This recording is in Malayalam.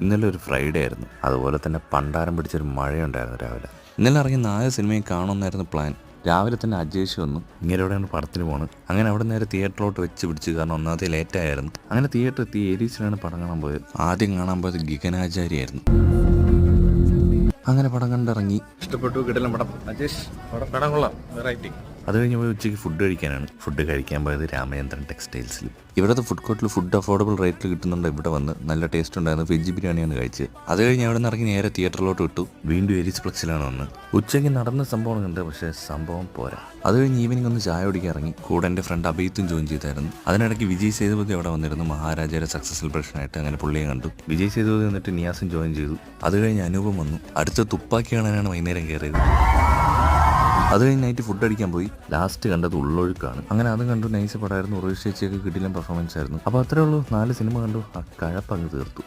ഇന്നലെ ഒരു ഫ്രൈഡേ ആയിരുന്നു. അതുപോലെ തന്നെ പണ്ടാരം പിടിച്ചൊരു മഴയുണ്ടായിരുന്നു രാവിലെ. ഇന്നലെ ഇറങ്ങിയ 4 സിനിമയും കാണുമെന്നായിരുന്നു പ്ലാൻ. രാവിലെ തന്നെ അജേഷ് വന്നു, ഇങ്ങനെ എവിടെയാണ് പടത്തിന് പോകണം. അങ്ങനെ അവിടെ നേരെ തിയേറ്ററിലോട്ട് വെച്ച് പിടിച്ചു, കാരണം ഒന്നാമത്തെ ലേറ്റായിരുന്നു. അങ്ങനെ തിയേറ്റർ എത്തി ഏരീസിലാണ് പടം കാണാൻ പോയത്. ആദ്യം കാണാൻ പോയത് ഗഗനാചാരിയായിരുന്നു. അങ്ങനെ പടം കണ്ടിറങ്ങി. ഇഷ്ടപ്പെട്ടു, കിടലം പടം. അജേഷ് പടം കൊള്ളാം, വെറൈറ്റി. അത് കഴിഞ്ഞ് പോയി ഉച്ചയ്ക്ക് ഫുഡ് കഴിക്കാനാണ്. ഫുഡ് കഴിക്കാൻ പോയത് രാമചന്ദ്രൻ ടെക്സ്റ്റൈൽസിൽ. ഇവിടുത്തെ ഫുഡ് കോർട്ടിൽ ഫുഡ് അഫോർഡബിൾ റേറ്റിൽ കിട്ടുന്നുണ്ട്. ഇവിടെ വന്ന് നല്ല ടേസ്റ്റ് ഉണ്ടായിരുന്നു. വെജ് ബിരിയാണിയാണ് കഴിച്ചത്. അത് കഴിഞ്ഞ് അവിടെ നിന്ന് ഇറങ്ങി നേരെ തിയേറ്ററിലോട്ട് വിട്ടു. വീണ്ടും എരിസ് ഫ്ലെക്സിലാണ് വന്ന്. ഉച്ചയ്ക്ക് നടന്ന സംഭവം ഉണ്ട്, പക്ഷേ സംഭവം പോരാ. അത് കഴിഞ്ഞ് ഈവനിങ് ഒന്ന് ചായ കുടിക്കാൻ ഇറങ്ങി. കൂടെ എൻ്റെ ഫ്രണ്ട് അഭിത്തും ജോയിൻ ചെയ്തായിരുന്നു. അതിനിടയ്ക്ക് വിജയ് സേതുപതി അവിടെ വന്നിരുന്നു, മഹാരാജയുടെ സക്സസ് സെലിബ്രേഷനായിട്ട്. അങ്ങനെ പുള്ളിയെ കണ്ടു. വിജയ് സേതുപതി വന്നിട്ട് നിയാസും ജോയിൻ ചെയ്തു. അത് കഴിഞ്ഞ് അനൂപം വന്നു. അടുത്ത തുപ്പാക്കി കാണാനാണ് വൈകുന്നേരം കയറിയത്. അത് കഴിഞ്ഞ് നൈറ്റ് ഫുഡ് അടിക്കാൻ പോയി. ലാസ്റ്റ് കണ്ടത് ഉള്ളൊഴുക്കാണ്. അങ്ങനെ അതും കണ്ടു. നൈസ് പടമായിരുന്നു. ഉറവിശേച്ചിയൊക്കെ കിട്ടില്ല പെർഫോമൻസ് ആയിരുന്നു. അപ്പോൾ അത്രേ ഉള്ളൂ. 4 സിനിമ കണ്ടു. ആ കഴപ്പങ്ങ് തീർത്തു.